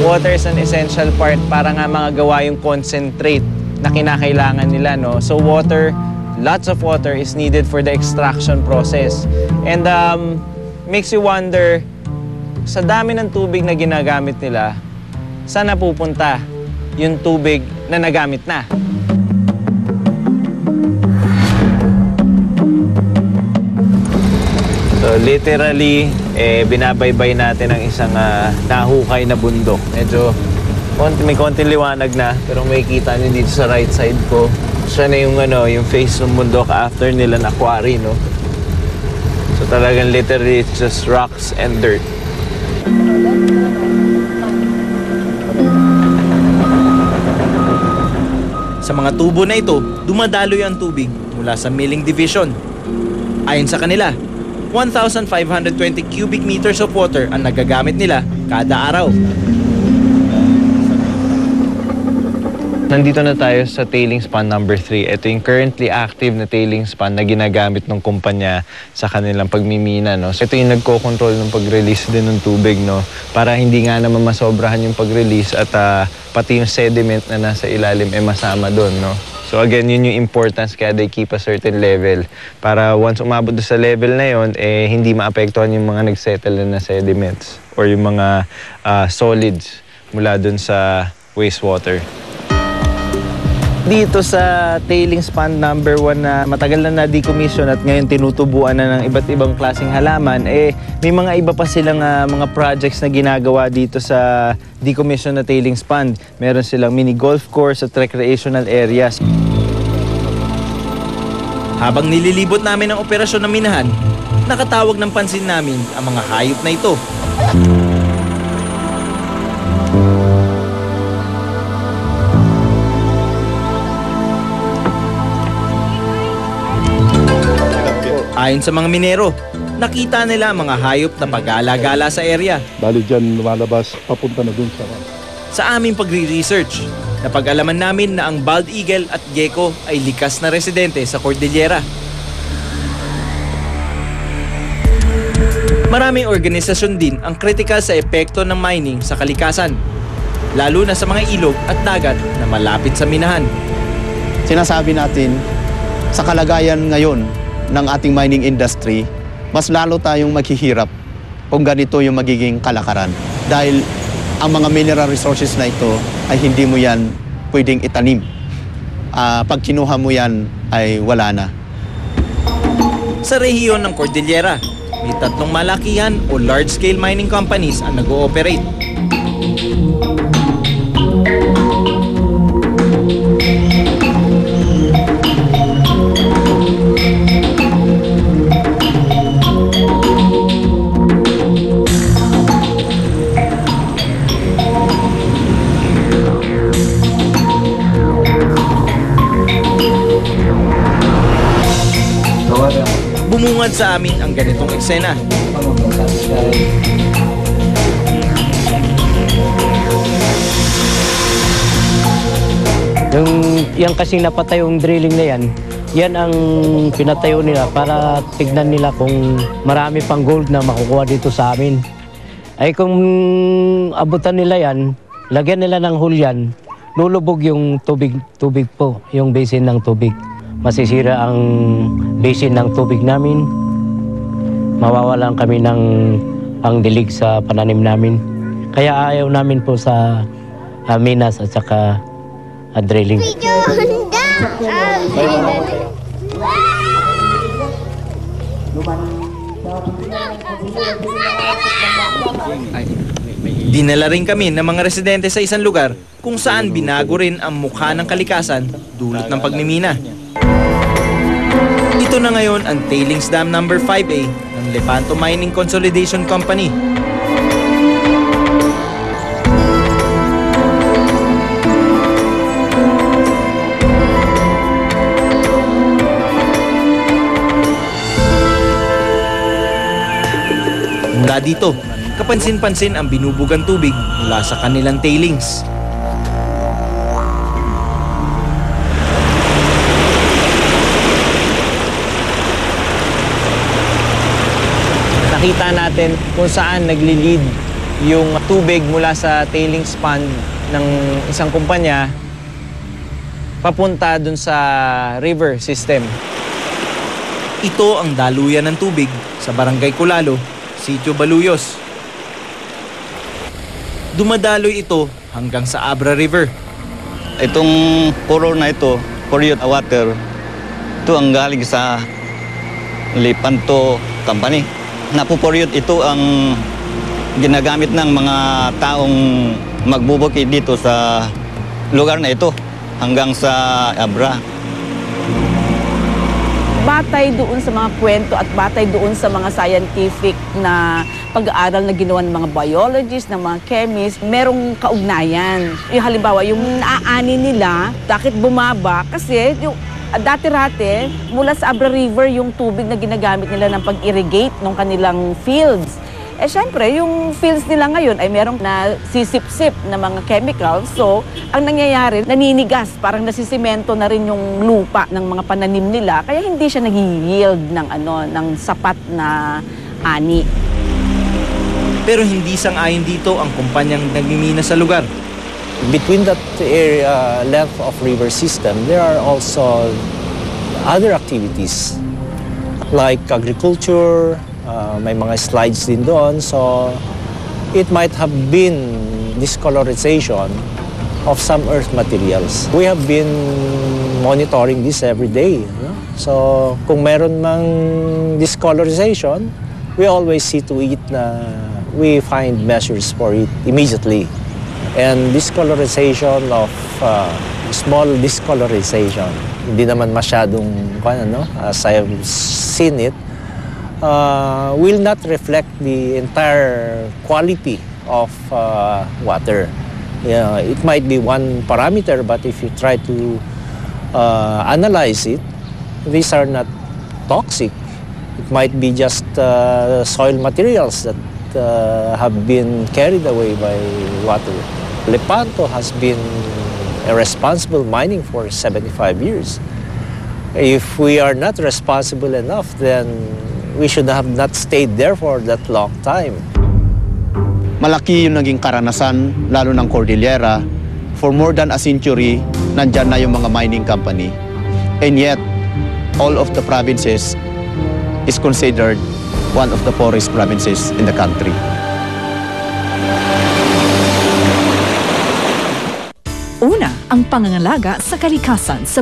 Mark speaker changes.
Speaker 1: water is an essential part para nga magawa yung concentrate na kinakailangan nila, no? So water, lots of water is needed for the extraction process. And makes you wonder, sa dami ng tubig na ginagamit nila, saan napupunta yung tubig na nagamit na? So literally, binabaybay natin ang isang nahukay na bundok. Medyo may konting liwanag na, pero may kita nyo dito sa right side ko. Siya na yung face ng bundok after nila na quarry, no? So talagang literally it's just rocks and dirt.
Speaker 2: Sa mga tubo na ito, dumadaloy ang tubig mula sa milling division. Ayon sa kanila, 1,520 cubic meters of water ang nagagamit nila kada araw.
Speaker 1: Nandito na tayo sa tailings pond number 3. Ito yung currently active na tailings pond na ginagamit ng kumpanya sa kanilang pagmimina, no? So ito yung nagko-control ng pag-release din ng tubig, no? Para hindi nga naman masobrahan yung pag-release at pati yung sediment na nasa ilalim masama doon, no? So again, yun yung importance kaya they keep a certain level. Para once umabot sa level na yun, hindi maapektuhan yung mga nagsettle na sediments or yung mga solids mula doon sa wastewater. Dito sa tailings pond number 1 na matagal na decommission at ngayon tinutubuan na ng iba't ibang klaseng halaman, may mga iba pa silang mga projects na ginagawa dito sa decommission na tailings pond. Meron silang mini golf course at recreational areas.
Speaker 2: Habang nililibot namin ang operasyon ng minahan, nakatawag ng pansin namin ang mga hayop na ito. Ayon sa mga minero, nakita nila ang mga hayop na pag-alagala sa area.
Speaker 3: Bali dyan lumalabas, papunta na dun sa...
Speaker 2: Sa aming pagre-research, napag-alaman namin na ang bald eagle at gecko ay likas na residente sa Cordillera. Maraming organisasyon din ang kritikal sa epekto ng mining sa kalikasan, lalo na sa mga ilog at dagat na malapit sa minahan.
Speaker 4: Sinasabi natin, sa kalagayan ngayon ng ating mining industry, mas lalo tayong maghihirap kung ganito yung magiging kalakaran. Dahil ang mga mineral resources na ito ay hindi mo yan pwedeng itanim. Pag kinuha mo yan ay wala na.
Speaker 2: Sa rehiyon ng Cordillera, may 3 malakihan o large-scale mining companies ang nag-ooperate. Bumungad sa amin ang ganitong eksena.
Speaker 5: Yung kasing napatay yung drilling na yan ang pinatayo nila para tignan nila kung marami pang gold na makukuha dito sa amin. Ay kung abutan nila yan, lagyan nila ng hulyan, lulubog yung tubig po, yung basin ng tubig. Masisira ang basin ng tubig namin. Mawawalan kami ng pangdilig sa pananim namin. Kaya ayaw namin po sa minas at saka drilling.
Speaker 2: Dinala rin kami ng mga residente sa isang lugar kung saan binago rin ang mukha ng kalikasan dulot ng pagmimina. Ito na ngayon ang tailings dam number 5A ng Lepanto Mining Consolidation Company. Mula dito, kapansin-pansin ang binubugang tubig mula sa kanilang tailings.
Speaker 1: Nakita natin kung saan nagli-lead yung tubig mula sa tailings pond ng isang kumpanya papunta dun sa river system.
Speaker 2: Ito ang daluyan ng tubig sa Barangay Kulalo, Sitio Baluyos. Dumadaloy ito hanggang sa Abra River.
Speaker 6: Itong puro na ito, Puriot water, ito ang galing sa Lepanto Company. Napupuriot ito ang ginagamit ng mga taong magbubukid dito sa lugar na ito hanggang sa Abra.
Speaker 7: Batay doon sa mga kwento at batay doon sa mga scientific na pag-aaral na ginawa ng mga biologists, ng mga chemists, merong kaugnayan. Yung halimbawa, yung naaani nila, bakit bumaba? Kasi yung dati-rate, mula sa Abra River, yung tubig na ginagamit nila ng pag-irrigate ng kanilang fields. Eh syempre, yung fields nila ngayon ay merong nasisip-sip na mga chemicals. So, ang nangyayari, naninigas, parang nasisimento na rin yung lupa ng mga pananim nila. Kaya hindi siya nag-yield ng sapat na ani.
Speaker 2: Pero hindi sang-ayon dito ang kumpanyang nagmimina sa lugar.
Speaker 8: Between that area, length of river system, there are also other activities like agriculture. May mga slides din doon, so it might have been discolorization of some earth materials. We have been monitoring this every day. No? So kung meron mang discolorization, we always see to it na we find measures for it immediately. And discolorization of small discolorization, hindi naman masyadong, as I have seen it, will not reflect the entire quality of water. It might be one parameter, but if you try to analyze it, these are not toxic. It might be just soil materials that have been carried away by water. Lepanto has been a responsible mining for 75 years. If we are not responsible enough, then we should have not stayed there for that long time.
Speaker 4: Malaki yung naging karanasan, lalo ng Cordillera. For more than a century, nandyan na yung mga mining company. And yet, all of the provinces is considered one of the poorest provinces in the country.
Speaker 9: Una, ang pangangalaga sa kalikasan sa